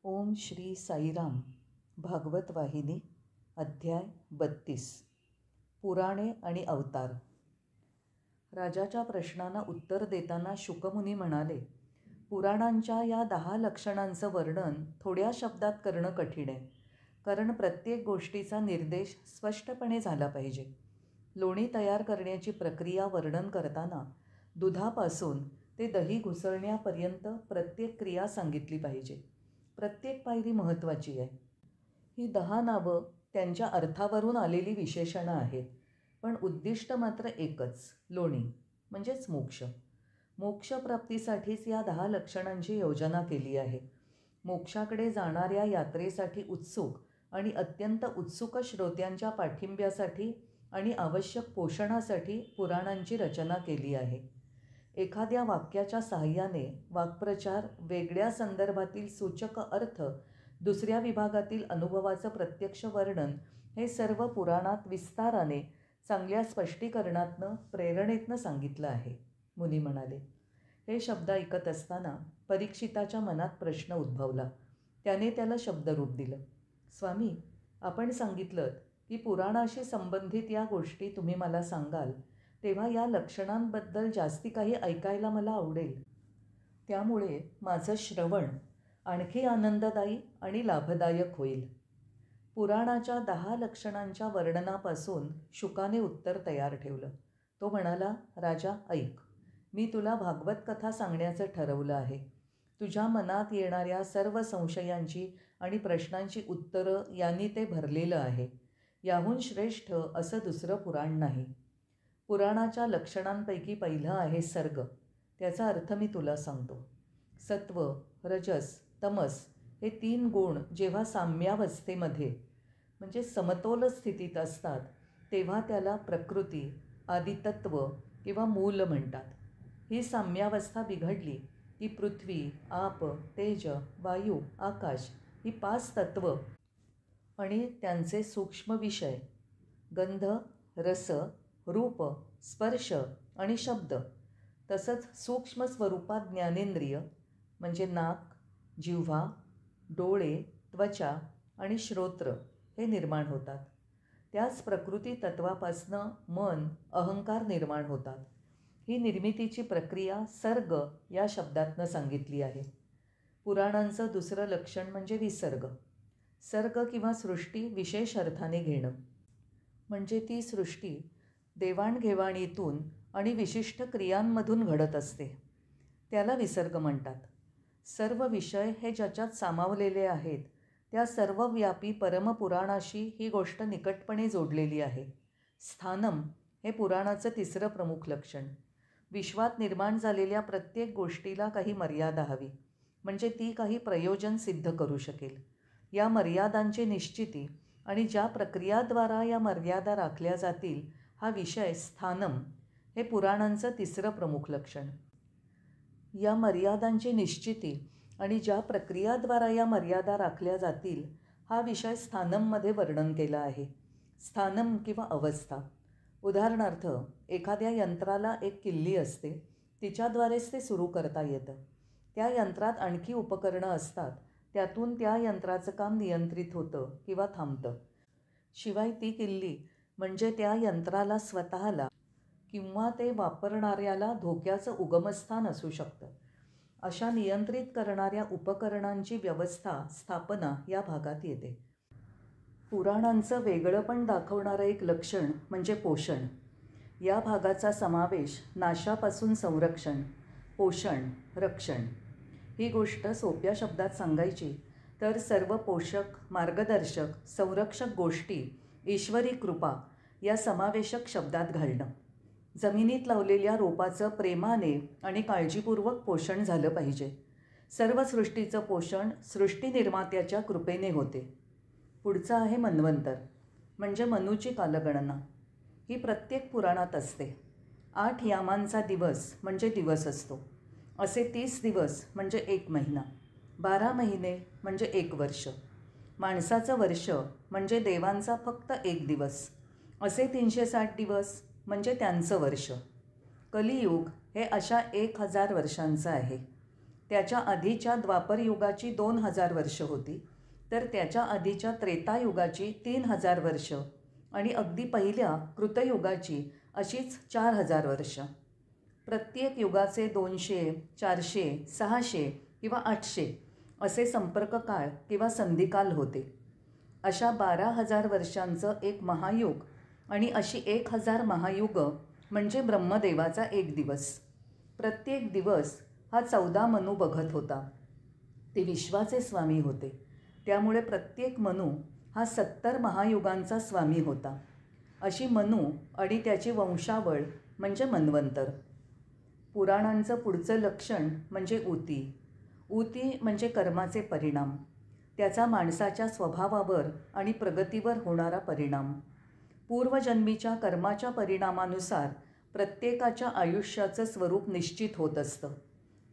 ओम श्री साईराम. भागवत वाहिनी अध्याय 32. पुराणे आणि अवतार. राजाच्या प्रश्नांना उत्तर देताना शुकमुनी म्हणाले, पुराणांच्या या 10 लक्षणांचं वर्णन थोड्या शब्दात करणं कठीण आहे, कारण प्रत्येक गोष्टीचा निर्देश स्पष्टपणे झाला पाहिजे. लोणी तयार करण्याची प्रक्रिया वर्णन करताना दुधापासून ते दही घुसळण्यापर्यंत प्रत्येक क्रिया सांगितली पाहिजे. प्रत्येक पायरी महत्त्वाची आहे. ही 10 नावं त्यांच्या अर्थावरून आलेली विशेषणं आहेत, पण उद्दिष्ट मात्र एकच, लोणी म्हणजेच मोक्ष. मोक्षप्राप्तीसाठीच या 10 लक्षणांची योजना केली आहे. मोक्षाकडे जाणाऱ्या यात्रेसाठी उत्सुक आणि अत्यंत उत्सुक श्रोत्यांच्या पाठिंब्यासाठी आणि आवश्यक पोषणासाठी पुराणांची रचना केली आहे. एखाद्या वाक्याच्या साहाय्याने वाक्प्रचार, वेगळ्या संदर्भातील सूचक अर्थ, दुसऱ्या विभागातील अनुभवाचं प्रत्यक्ष वर्णन हे सर्व पुराणात विस्ताराने चांगल्या स्पष्टीकरणातनं, प्रेरणेतनं सांगितलं आहे. मुनी म्हणाले. हे शब्द ऐकत असताना परीक्षिताच्या मनात प्रश्न उद्भवला. त्याने त्याला शब्दरूप दिलं. स्वामी, आपण सांगितलं की पुराणाशी संबंधित या गोष्टी तुम्ही मला सांगाल, तेव्हा या लक्षणांबद्दल जास्ती काही ऐकायला मला आवडेल. त्यामुळे माझं श्रवण आणखी आनंददायी आणि लाभदायक होईल. पुराणाच्या 10 लक्षणांच्या वर्णनापासून शुकाने उत्तर तयार ठेवलं. तो म्हणाला, राजा ऐक, मी तुला भागवत कथा सांगण्याचं ठरवलं आहे. तुझ्या मनात येणाऱ्या सर्व संशयांची आणि प्रश्नांची उत्तरं यांनी ते भरलेलं आहे. याहून श्रेष्ठ असं दुसरं पुराण नाही. पुराणाच्या लक्षणांपैकी पहिलं आहे सर्ग. त्याचा अर्थ मी तुला सांगतो. सत्व, रजस, तमस हे 3 गुण जेव्हा साम्यावस्थेमध्ये म्हणजे समतोल स्थितीत असतात, तेव्हा त्याला प्रकृती, आदितत्व किंवा मूल म्हणतात. ही साम्यावस्था बिघडली की पृथ्वी, आप, तेज, वायू, आकाश ही 5 तत्व आणि त्यांचे सूक्ष्म विषय गंध, रस, रूप, स्पर्श आणि शब्द, तसंच सूक्ष्म स्वरूपात ज्ञानेंद्रिय म्हणजे नाक, जिव्हा, डोळे, त्वचा आणि श्रोत्र हे निर्माण होतात. त्याच प्रकृती तत्वापासनं मन, अहंकार निर्माण होतात. ही निर्मितीची प्रक्रिया सर्ग या शब्दातनं सांगितली आहे. पुराणांचं दुसरं लक्षण म्हणजे विसर्ग. सर्ग किंवा सृष्टी विशेष अर्थाने घेणं, म्हणजे ती सृष्टी देवाणघेवाणीतून आणि विशिष्ट क्रियांमधून घडत असते. त्याला विसर्ग म्हणतात. सर्व विषय हे ज्याच्यात सामावलेले आहेत, त्या सर्वव्यापी परमपुराणाशी ही गोष्ट निकटपणे जोडलेली आहे. स्थानम हे पुराणाचं तिसरं प्रमुख लक्षण. विश्वात निर्माण झालेल्या प्रत्येक गोष्टीला काही मर्यादा हवी, म्हणजे ती काही प्रयोजन सिद्ध करू शकेल. या मर्यादांची निश्चिती आणि ज्या प्रक्रियाद्वारा या मर्यादा राखल्या जातील, हा विषय स्थानम हे पुराणांचं तिसरं प्रमुख लक्षण. या मर्यादांची निश्चिती आणि ज्या प्रक्रियाद्वारा या मर्यादा राखल्या जातील, हा विषय स्थानममध्ये वर्णन केला आहे. स्थानम किंवा अवस्था. उदाहरणार्थ, एखाद्या यंत्राला एक किल्ली असते, तिच्याद्वारेच ते सुरू करता येतं. त्या यंत्रात आणखी उपकरणं असतात, त्यातून त्या यंत्राचं काम नियंत्रित होतं किंवा थांबतं. शिवाय ती किल्ली म्हणजे त्या यंत्राला स्वतःला किंवा ते वापरणाऱ्याला धोक्याचं उगमस्थान असू शकतं. अशा नियंत्रित करणाऱ्या उपकरणांची व्यवस्था, स्थापना या भागात येते. पुराणांचं वेगळंपण दाखवणारं एक लक्षण म्हणजे पोषण. या भागाचा समावेश नाशापासून संरक्षण, पोषण, रक्षण. ही गोष्ट सोप्या शब्दात सांगायची तर सर्व पोषक, मार्गदर्शक, संरक्षक गोष्टी ईश्वरी कृपा या समावेशक शब्दात घालणं. जमिनीत लावलेल्या रोपाचं प्रेमाने आणि काळजीपूर्वक पोषण झालं पाहिजे. सर्व सृष्टीचं पोषण सृष्टीनिर्मात्याच्या कृपेने होते. पुढचं आहे मन्वंतर, म्हणजे मनूची कालगणना. ही प्रत्येक पुराणात असते. 8 यामांचा दिवस म्हणजे दिवस असतो. असे 30 दिवस म्हणजे 1 महिना. 12 महिने म्हणजे 1 वर्ष. माणसाचं वर्ष म्हणजे देवांचा फक्त 1 दिवस. असे 360 दिवस म्हणजे त्यांचं वर्ष. कलियुग हे अशा 1000 वर्षांचं आहे. त्याच्या आधीच्या द्वापरयुगाची 2000 वर्ष होती, तर त्याच्या आधीच्या त्रेतायुगाची 3000 वर्ष आणि अगदी पहिल्या कृतयुगाची अशीच 4000 वर्ष. प्रत्येक युगाचे 200, 400, 600 किंवा 800 असे संपर्क काळ किंवा संधिकाल होते. अशा 12,000 वर्षांचं एक महायुग आणि अशी 1000 महायुग म्हणजे ब्रह्मदेवाचा एक दिवस. प्रत्येक दिवस हा 14 मनू बघत होता. ते विश्वाचे स्वामी होते, त्यामुळे प्रत्येक मनू हा 70 महायुगांचा स्वामी होता. अशी मनू आणि त्याची वंशावळ म्हणजे मन्वंतर. पुराणांचं पुढचं लक्षण म्हणजे ऊती. ऊती म्हणजे कर्माचे परिणाम, त्याचा माणसाच्या स्वभावावर आणि प्रगतीवर होणारा परिणाम. पूर्वजन्मीच्या कर्माच्या परिणामानुसार प्रत्येकाच्या आयुष्याचं स्वरूप निश्चित होत असतं.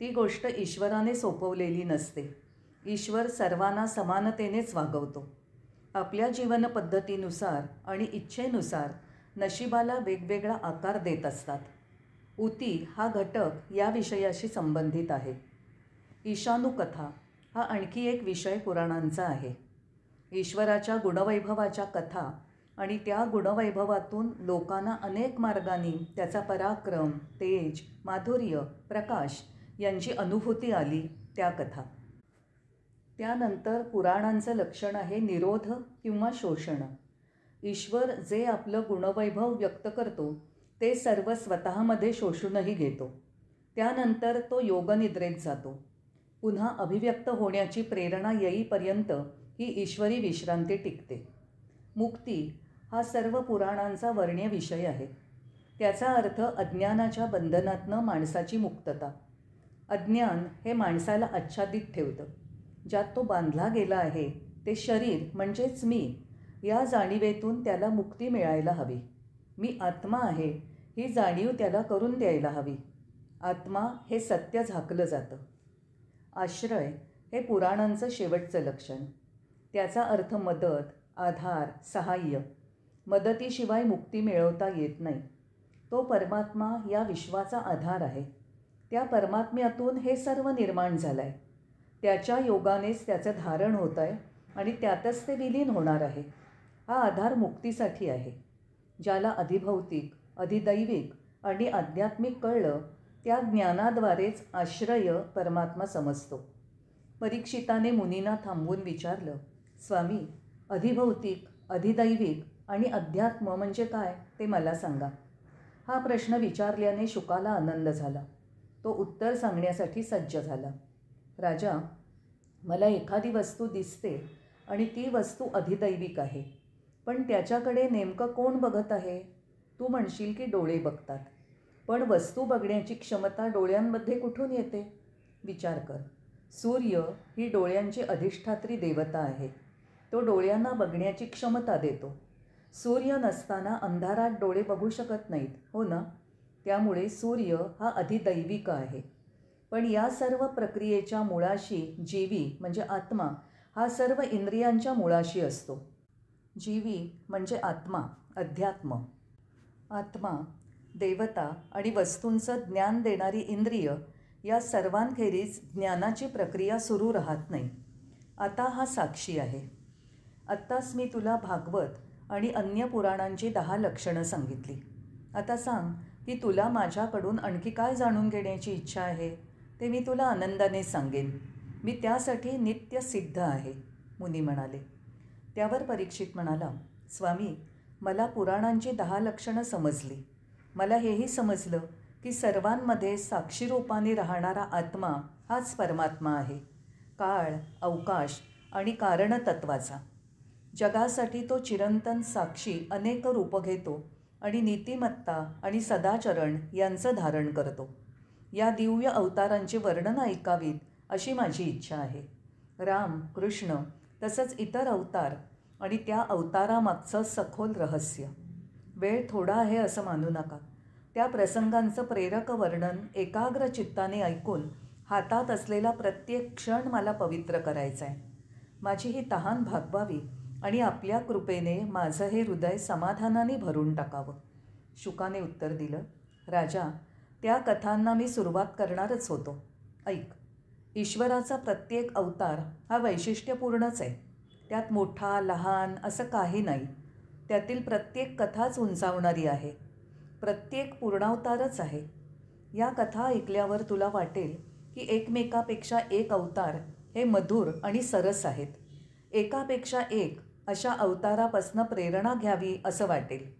ती गोष्ट ईश्वराने सोपवलेली नसते. ईश्वर सर्वांना समानतेनेच वागवतो. आपल्या जीवनपद्धतीनुसार आणि इच्छेनुसार नशिबाला वेगवेगळा आकार देत असतात. ऊती हा घटक या विषयाशी संबंधित आहे. ईशानुकथा हा आणखी एक विषय पुराणांचा आहे. ईश्वराच्या गुणवैभवाच्या कथा आणि त्या गुणवैभवातून लोकांना अनेक मार्गांनी त्याचा पराक्रम, तेज, माधुर्य, प्रकाश यांची अनुभूती आली त्या कथा. त्यानंतर पुराणांचं लक्षण आहे निरोध किंवा शोषण. ईश्वर जे आपलं गुणवैभव व्यक्त करतो ते सर्व स्वतःमध्ये शोषूनही घेतो. त्यानंतर तो योगनिद्रेत जातो. पुन्हा अभिव्यक्त होण्याची प्रेरणा येईपर्यंत ही ईश्वरी विश्रांती टिकते. मुक्ती हा सर्व पुराणांचा वर्ण्य विषय आहे. त्याचा अर्थ अज्ञानाच्या बंधनातनं माणसाची मुक्तता. अज्ञान हे माणसाला आच्छादित ठेवतं. ज्यात तो बांधला गेला आहे ते शरीर म्हणजेच मी, या जाणीवेतून त्याला मुक्ती मिळायला हवी. मी आत्मा आहे ही जाणीव त्याला करून द्यायला हवी. आत्मा हे सत्य झाकलं जातं. आश्रय हे पुराणांचं शेवटचं लक्षण. त्याचा अर्थ मदत, आधार, सहाय्य. मदतीशिवाय मुक्ती मिळवता येत नाही. तो परमात्मा या विश्वाचा आधार आहे. त्या परमात्म्यातून हे सर्व निर्माण झालं आहे. त्याच्या योगानेच त्याचं धारण होत आहे आणि त्यातच ते विलीन होणार आहे. हा आधार मुक्तीसाठी आहे. ज्याला अधिभौतिक, अधिदैविक आणि आध्यात्मिक कळलं त्या ज्ञानाद्वारेच आश्रय परमात्मा समजतो. परीक्षिताने मुनींना थांबवून विचारलं, स्वामी, अधिभौतिक, अधिदैविक आणि अध्यात्म म्हणजे काय ते मला सांगा. हा प्रश्न विचारल्याने शुकाला आनंद झाला. तो उत्तर सांगण्यासाठी सज्ज झाला. राजा, मला एखादी वस्तू दिसते आणि ती वस्तू अधिदैविक आहे, पण त्याच्याकडे नेमकं कोण बघत आहे? तू म्हणशील की डोळे बघतात, पण वस्तू बघण्याची क्षमता डोळ्यांमध्ये कुठून येते? विचार कर. सूर्य ही डोळ्यांची अधिष्ठात्री देवता आहे. तो डोळ्यांना बघण्याची क्षमता देतो. सूर्य नसताना अंधारात डोळे बघू शकत नाहीत, हो ना? त्यामुळे सूर्य हा अधिदैविक आहे. पण या सर्व प्रक्रियेच्या मुळाशी जीवी म्हणजे आत्मा हा सर्व इंद्रियांच्या मुळाशी असतो. जीवी म्हणजे आत्मा, अध्यात्म. आत्मा, देवता आणि वस्तूंचं ज्ञान देणारी इंद्रिय या सर्वांखेरीज ज्ञानाची प्रक्रिया सुरू राहत नाही. आता हा साक्षी आहे. आत्ताच मी तुला भागवत आणि अन्य पुराणांची 10 लक्षणं सांगितली. आता सांग की तुला माझ्याकडून आणखी काय जाणून घेण्याची इच्छा आहे ते मी तुला आनंदाने सांगेन. मी त्यासाठी नित्य सिद्ध आहे, मुनी म्हणाले. त्यावर परीक्षित म्हणाला, स्वामी, मला पुराणांची 10 लक्षणं समजली. मला हेही समजलं की सर्वांमध्ये साक्षीरूपाने राहणारा आत्मा हाच परमात्मा आहे. काळ, अवकाश आणि कारणतत्वाचा. जगासाठी तो चिरंतन साक्षी अनेक रूपं घेतो आणि नीतिमत्ता आणि सदाचरण यांचं धारण करतो. या दिव्य अवतारांची वर्णनं ऐकावीत अशी माझी इच्छा आहे. राम, कृष्ण तसंच इतर अवतार आणि त्या अवतारामागचं सखोल रहस्य. वेळ थोडा आहे असं मानू नका. त्या प्रसंगांचं प्रेरक वर्णन एकाग्र चित्ताने ऐकून हातात असलेला प्रत्येक क्षण मला पवित्र करायचा आहे. माझी ही तहान भागवावी आणि आपल्या कृपेने माझं हे हृदय समाधानाने भरून टाकावं. शुकाने उत्तर दिलं, राजा, त्या कथांना मी सुरुवात करणारच होतो. ऐक. ईश्वराचा प्रत्येक अवतार हा वैशिष्ट्यपूर्णच आहे. त्यात मोठा लहान असं काही नाही. त्यातील प्रत्येक कथाच उंचावणारी आहे. प्रत्येक पूर्णावतारच आहे. या कथा ऐकल्यावर तुला वाटेल की एकमेकापेक्षा एक अवतार हे मधुर आणि सरस आहेत. एकापेक्षा एक अशा अवतारापासून प्रेरणा घ्यावी असं वाटेल.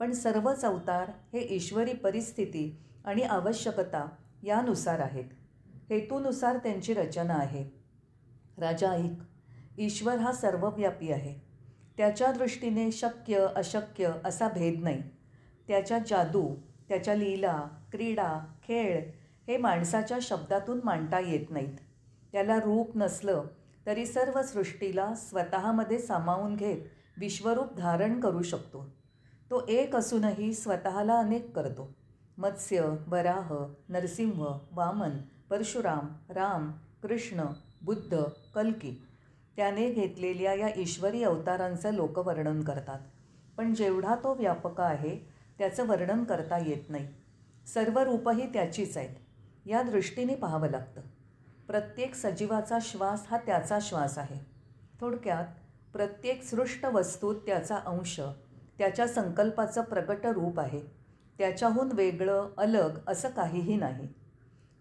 पण सर्वच अवतार हे ईश्वरी परिस्थिती आणि आवश्यकता यानुसार आहेत. हेतूनुसार त्यांची रचना आहे. राजा ऐक, ईश्वर हा सर्वव्यापी आहे. त्याच्या दृष्टीने शक्य अशक्य असा भेद नाही. त्याच्या जादू, त्याच्या लीला, क्रीडा, खेळ हे माणसाच्या शब्दातून मांडता येत नाहीत. त्याला रूप नसलं तरी सर्व सृष्टीला स्वतःमध्ये सामावून घेत विश्वरूप धारण करू शकतो. तो एक असूनही स्वतःला अनेक करतो. मत्स्य, वराह, नरसिंह, वामन, परशुराम, राम, कृष्ण, बुद्ध, कल्की त्याने घेतलेल्या या ईश्वरी अवतारांचं लोक वर्णन करतात. पण जेवढा तो व्यापक आहे त्याचं वर्णन करता येत नाही. सर्व रूपही त्याचीच आहेत. या दृष्टीने पाहावं लागतं. प्रत्येक सजीवाचा श्वास हा त्याचा श्वास आहे. थोडक्यात प्रत्येक सृष्ट वस्तूत त्याचा अंश, त्याच्या संकल्पाचं प्रगट रूप आहे. त्याच्याहून वेगळं अलग असं काहीही नाही.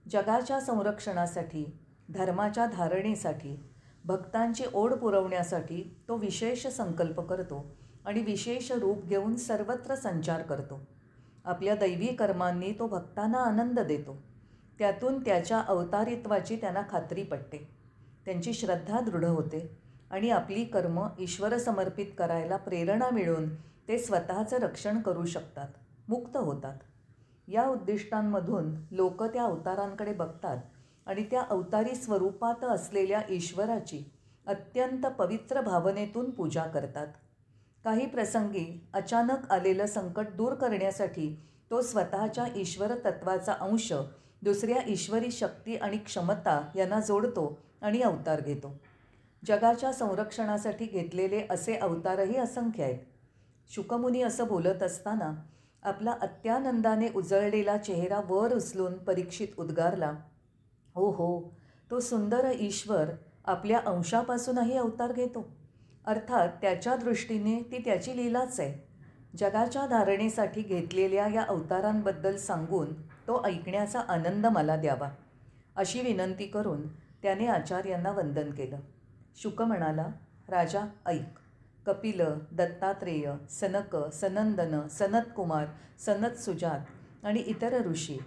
जगाच्या संरक्षणासाठी, धर्माच्या धारणेसाठी, भक्तांची ओढ पुरवण्यासाठी तो विशेष संकल्प करतो आणि विशेष रूप घेऊन सर्वत्र संचार करतो. आपल्या दैवी कर्मांनी तो भक्तांना आनंद देतो. त्यातून त्याच्या अवतारित्वाची त्यांना खात्री पटते. त्यांची श्रद्धा दृढ होते आणि आपली कर्म ईश्वर समर्पित करायला प्रेरणा मिळून ते स्वतःचं रक्षण करू शकतात, मुक्त होतात. या उद्दिष्टांमधून लोक त्या अवतारांकडे बघतात आणि त्या अवतारी स्वरूपात असलेल्या ईश्वराची अत्यंत पवित्र भावनेतून पूजा करतात. काही प्रसंगी अचानक आलेलं संकट दूर करण्यासाठी तो स्वतःच्या ईश्वर तत्वाचा अंश दुसऱ्या ईश्वरी शक्ती आणि क्षमता यांना जोडतो आणि अवतार घेतो. जगाच्या संरक्षणासाठी घेतलेले असे अवतारही असंख्य आहेत. शुकमुनी असं बोलत असताना आपला अत्यानंदाने उजळलेला चेहरा वर उचलून परीक्षित उद्गारला, हो हो, तो सुंदर ईश्वर आपल्या अंशापासूनही अवतार घेतो. अर्थात त्याच्या दृष्टीने ती त्याची लीलाच आहे. जगाच्या धारणेसाठी घेतलेल्या या अवतारांबद्दल सांगून तो ऐकण्याचा आनंद मला द्यावा, अशी विनंती करून त्याने आचार्यांना वंदन केलं. शुक म्हणाला, राजा ऐक. कपिल, दत्तात्रेय, सनक, सनंदन, सनतकुमार, सनतसुजात आणि इतर ऋषी,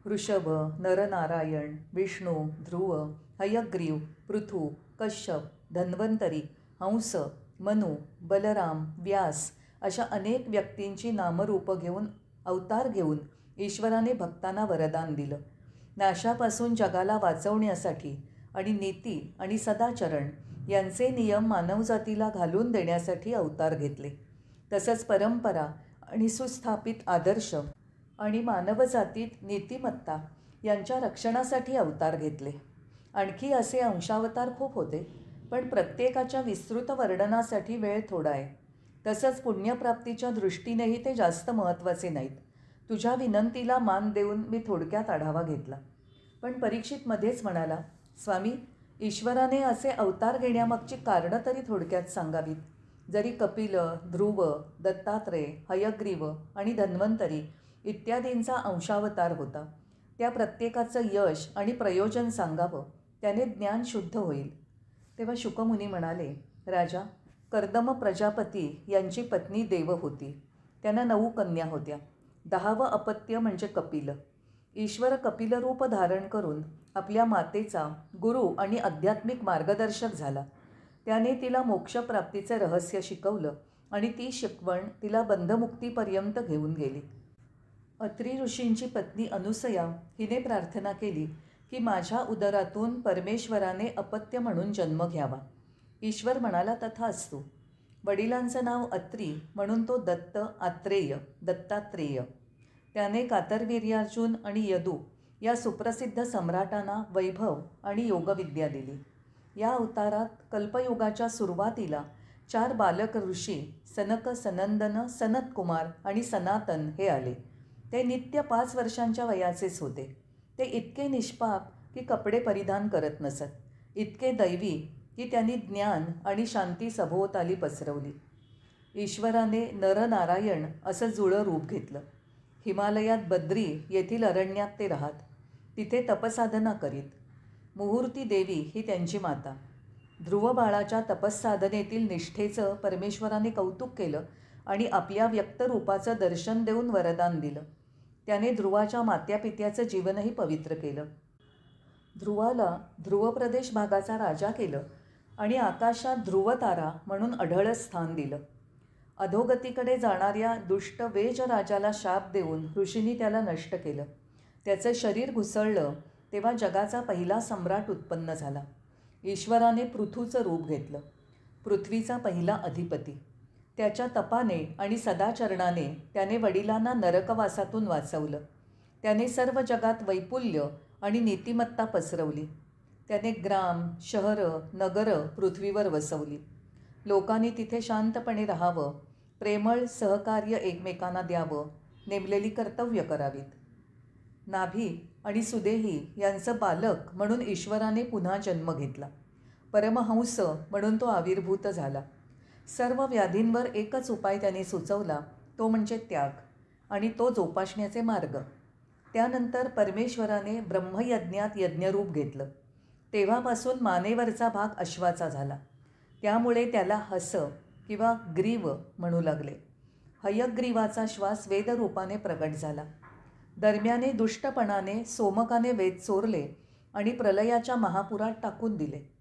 ऋषभ, नरनारायण, विष्णू, ध्रुव, हयग्रीव, पृथु, कश्यप, धन्वंतरी, हंस, मनु, बलराम, व्यास अशा अनेक व्यक्तींची नामरूपं घेऊन अवतार घेऊन ईश्वराने भक्तांना वरदान दिलं. नाशापासून जगाला वाचवण्यासाठी आणि नीती आणि सदाचरण यांचे नियम मानवजातीला घालून देण्यासाठी अवतार घेतले. तसंच परंपरा आणि सुस्थापित आदर्श आणि मानवजातीत नीतिमत्ता यांच्या रक्षणासाठी अवतार घेतले. आणखी असे अंशावतार खूप होते, पण प्रत्येकाच्या विस्तृत वर्णनासाठी वेळ थोडा आहे. तसंच पुण्यप्राप्तीच्या दृष्टीनेही ते जास्त महत्त्वाचे नाहीत. तुझ्या विनंतीला मान देऊन मी थोडक्यात आढावा घेतला. पण परीक्षित मध्येच म्हणाला, स्वामी, ईश्वराने असे अवतार घेण्यामागची कारणं तरी थोडक्यात सांगावीत. जरी कपिल, ध्रुव, दत्तात्रेय, हयग्रीव आणि धन्वंतरी इत्यादींचा अंशावतार होता, त्या प्रत्येकाचं यश आणि प्रयोजन सांगावं, त्याने ज्ञान शुद्ध होईल. तेव्हा शुकमुनी म्हणाले, राजा, कर्दम प्रजापती यांची पत्नी देव होती. त्यांना 9 कन्या होत्या. 10वं अपत्य म्हणजे कपिल. ईश्वर कपिलरूप धारण करून आपल्या मातेचा गुरु आणि आध्यात्मिक मार्गदर्शक झाला. त्याने तिला मोक्षप्राप्तीचे रहस्य शिकवलं आणि ती शिकवण तिला बंधमुक्तीपर्यंत घेऊन गेली. अत्री ऋषींची पत्नी अनुसया हिने प्रार्थना केली की माझ्या उदरातून परमेश्वराने अपत्य म्हणून जन्म घ्यावा. ईश्वर म्हणाला, तथास्तु. वडिलांचं नाव अत्री म्हणून तो दत्तात्रेय. त्याने कातरवीर्यार्जुन आणि यदू या सुप्रसिद्ध सम्राटांना वैभव आणि योगविद्या दिली. या अवतारात कल्पयुगाच्या सुरुवातीला 4 बालक ऋषी सनक, सनंदन, सनतकुमार आणि सनातन हे आले. ते नित्य 5 वर्षांच्या वयाचेच होते. ते इतके निष्पाप की कपडे परिधान करत नसत, इतके दैवी की त्यांनी ज्ञान आणि शांती सभोवताली पसरवली. ईश्वराने नरनारायण असं जुळं रूप घेतलं. हिमालयात बद्री येथील अरण्यात ते राहत. तिथे तपसाधना करीत. मुहूर्ती देवी ही त्यांची माता. ध्रुव बाळाच्या तपस्साधनेतील निष्ठेचं परमेश्वराने कौतुक केलं आणि आपल्या व्यक्तरूपाचं दर्शन देऊन वरदान दिलं. त्याने ध्रुवाच्या मात्यापित्याचं जीवनही पवित्र केलं. ध्रुवाला ध्रुवप्रदेश भागाचा राजा केलं आणि आकाशात ध्रुवतारा म्हणून अढळ स्थान दिलं. अधोगतीकडे जाणाऱ्या दुष्ट वेज राजाला शाप देऊन ऋषींनी त्याला नष्ट केलं. त्याचं शरीर घुसळलं तेव्हा जगाचा पहिला सम्राट उत्पन्न झाला. ईश्वराने पृथूचं रूप घेतलं, पृथ्वीचा पहिला अधिपती. त्याच्या तपाने आणि सदाचरणाने त्याने वडिलांना नरकवासातून वाचवलं. त्याने सर्व जगात वैपुल्य आणि नीतिमत्ता पसरवली. त्याने ग्राम, शहरं, नगरं पृथ्वीवर वसवली. लोकांनी तिथे शांतपणे राहावं, प्रेमळ सहकार्य एकमेकांना द्यावं, नेमलेली कर्तव्य करावीत. नाभी आणि सुदेही यांचं बालक म्हणून ईश्वराने पुन्हा जन्म घेतला. परमहंस म्हणून तो आविर्भूत झाला. सर्व व्याधींवर एकच उपाय त्याने सुचवला, तो म्हणजे त्याग आणि तो जोपासण्याचे मार्ग. त्यानंतर परमेश्वराने ब्रह्मयज्ञात यज्ञरूप घेतलं. तेव्हापासून मानेवरचा भाग अश्वाचा झाला. त्यामुळे त्याला हस किंवा ग्रीव म्हणू लागले. हयग्रीवाचा श्वास वेदरूपाने प्रगट झाला. दरम्याने दुष्टपणाने सोमकाने वेद चोरले आणि प्रलयाच्या महापुरात टाकून दिले.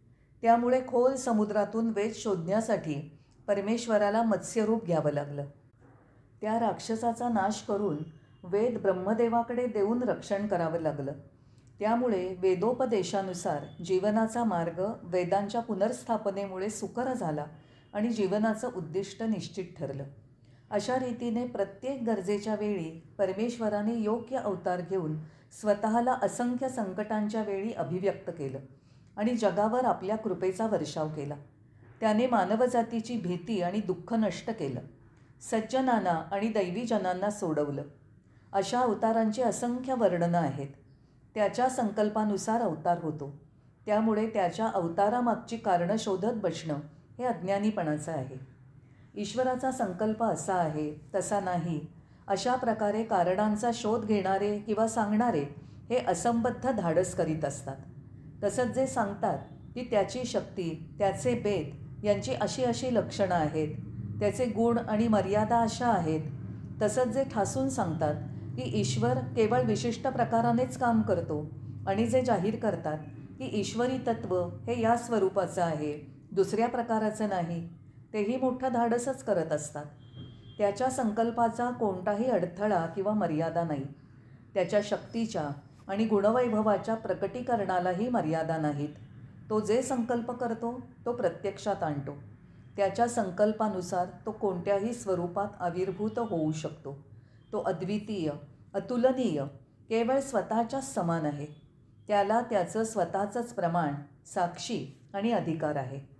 त्यामुळे खोल समुद्रातून वेद शोधण्यासाठी परमेश्वराला मत्स्यरूप घ्यावं लागलं. त्या राक्षसाचा नाश करून वेद ब्रह्मदेवाकडे देऊन रक्षण करावं लागलं. त्यामुळे वेदोपदेशानुसार जीवनाचा मार्ग वेदांच्या पुनर्स्थापनेमुळे सुकर झाला आणि जीवनाचं उद्दिष्ट निश्चित ठरलं. अशा रीतीने प्रत्येक गरजेच्या वेळी परमेश्वराने योग्य अवतार घेऊन स्वतःला असंख्य संकटांच्या वेळी अभिव्यक्त केलं आणि जगावर आपल्या कृपेचा वर्षाव केला. त्याने मानवजातीची भीती आणि दुःख नष्ट केलं. सज्जनांना आणि दैवीजनांना सोडवलं. अशा अवतारांची असंख्य वर्णनं आहेत. त्याच्या संकल्पानुसार अवतार होतो. त्यामुळे त्याच्या अवतारामागची कारणं शोधत बसणं हे अज्ञानीपणाचं आहे. ईश्वराचा संकल्प असा आहे, तसा नाही, अशा प्रकारे कारणांचा शोध घेणारे किंवा सांगणारे हे असंबद्ध धाडस करीत असतात. तसंच जे सांगतात की त्याची शक्ती, त्याचे बेत यांची अशी अशी लक्षणं आहेत, त्याचे गुण आणि मर्यादा अशा आहेत, तसंच जे ठासून सांगतात की ईश्वर केवळ विशिष्ट प्रकारानेच काम करतो आणि जे जाहीर करतात की ईश्वरी तत्त्व हे या स्वरूपाचं आहे, दुसऱ्या प्रकाराचं नाही, तेही मोठं धाडसच करत असतात. त्याच्या संकल्पाचा कोणताही अडथळा किंवा मर्यादा नाही. त्याच्या शक्तीच्या आणि गुणवैभवाच्या प्रकटीकरणालाही मर्यादा नाहीत. तो जे संकल्प करतो तो प्रत्यक्षात आणतो. त्याच्या संकल्पानुसार तो कोणत्याही स्वरूपात आविर्भूत होऊ शकतो. तो अद्वितीय, अतुलनीय, केवळ स्वतःच्याच समान आहे. त्याला त्याचं स्वतःचंच प्रमाण, साक्षी आणि अधिकार आहे.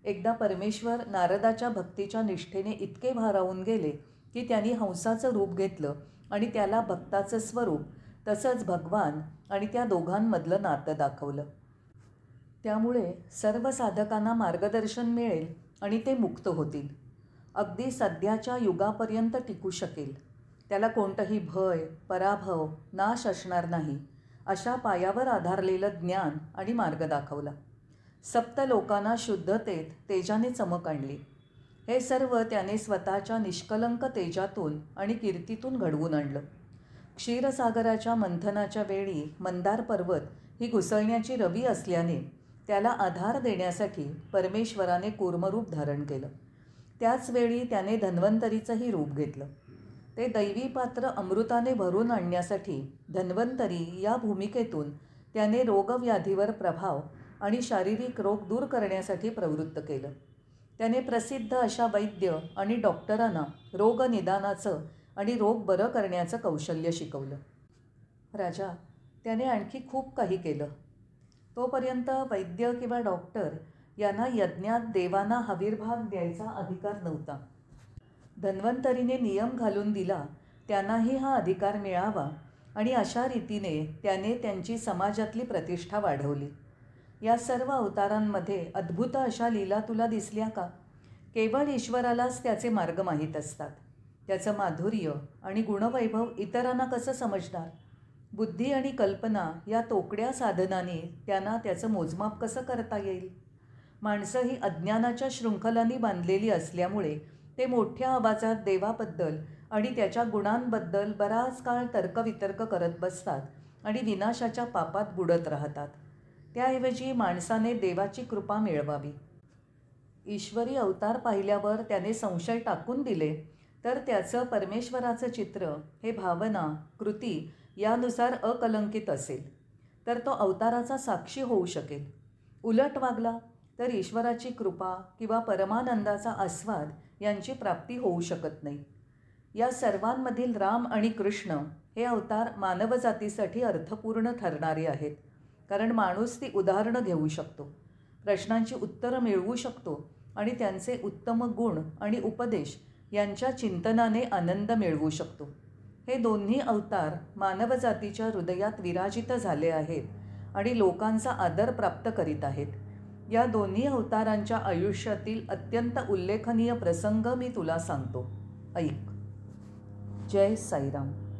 एकदा परमेश्वर नारदाच्या भक्तीच्या निष्ठेने इतके भारावून गेले की त्यांनी हंसाचं रूप घेतलं आणि त्याला भक्ताचं स्वरूप तसंच भगवान आणि त्या दोघांमधलं नातं दाखवलं. त्यामुळे सर्व साधकांना मार्गदर्शन मिळेल आणि ते मुक्त होतील. अगदी सध्याच्या युगापर्यंत टिकू शकेल. त्याला कोणतंही भय, पराभव, नाश असणार नाही, अशा पायावर आधारलेलं ज्ञान आणि मार्ग दाखवला. सप्त लोकांना शुद्धतेत तेजाने चमक आणली. हे सर्व त्याने स्वतःच्या निष्कलंक तेजातून आणि कीर्तीतून घडवून आणलं. क्षीरसागराच्या मंथनाच्या वेळी मंदार पर्वत ही घुसळण्याची रवी असल्याने त्याला आधार देण्यासाठी परमेश्वराने कूर्मरूप धारण केलं. त्याचवेळी त्याने धन्वंतरीचंही रूप घेतलं. ते दैवी पात्र अमृताने भरून आणण्यासाठी धन्वंतरी या भूमिकेतून त्याने रोगव्याधीवर प्रभाव आणि शारीरिक रोग दूर करण्यासाठी प्रवृत्त केलं. त्याने प्रसिद्ध अशा वैद्य आणि डॉक्टरांना रोगनिदानाचं आणि रोग बरं करण्याचं कौशल्य शिकवलं. राजा, त्याने आणखी खूप काही केलं. तोपर्यंत वैद्य किंवा डॉक्टर यांना यज्ञात देवांना हविर्भाग द्यायचा अधिकार नव्हता. धन्वंतरीने नियम घालून दिला त्यांनाही हा अधिकार मिळावा आणि अशा रीतीने त्याने त्यांची समाजातली प्रतिष्ठा वाढवली. या सर्व अवतारांमध्ये अद्भुत अशा लीला तुला दिसल्या का? केवळ ईश्वरालाच त्याचे मार्ग माहीत असतात. त्याचं माधुर्य आणि गुणवैभव इतरांना कसं समजणार? बुद्धी आणि कल्पना या तोकड्या साधनांनी त्यांना त्याचं मोजमाप कसं करता येईल? माणसं ही अज्ञानाच्या शृंखलांनी बांधलेली असल्यामुळे ते मोठ्या आवाजात देवाबद्दल आणि त्याच्या गुणांबद्दल बराच काळ तर्कवितर्क करत बसतात आणि विनाशाच्या पापात बुडत राहतात. त्याऐवजी माणसाने देवाची कृपा मिळवावी. ईश्वरी अवतार पाहिल्यावर त्याने संशय टाकून दिले तर त्याचं परमेश्वराचं चित्र हे भावना, कृती यानुसार अकलंकित असेल तर तो अवताराचा साक्षी होऊ शकेल. उलट वागला तर ईश्वराची कृपा किंवा परमानंदाचा आस्वाद यांची प्राप्ती होऊ शकत नाही. या सर्वांमधील राम आणि कृष्ण हे अवतार मानवजातीसाठी अर्थपूर्ण ठरणारे आहेत. कारण माणूस ती उदाहरणं घेऊ शकतो, प्रश्नांची उत्तरं मिळवू शकतो आणि त्यांचे उत्तम गुण आणि उपदेश यांच्या चिंतनाने आनंद मिळवू शकतो. हे दोन्ही अवतार मानवजातीच्या हृदयात विराजित झाले आहेत आणि लोकांचा आदर प्राप्त करीत आहेत. या दोन्ही अवतारांच्या आयुष्यातील अत्यंत उल्लेखनीय प्रसंग मी तुला सांगतो, ऐक. जय साईराम.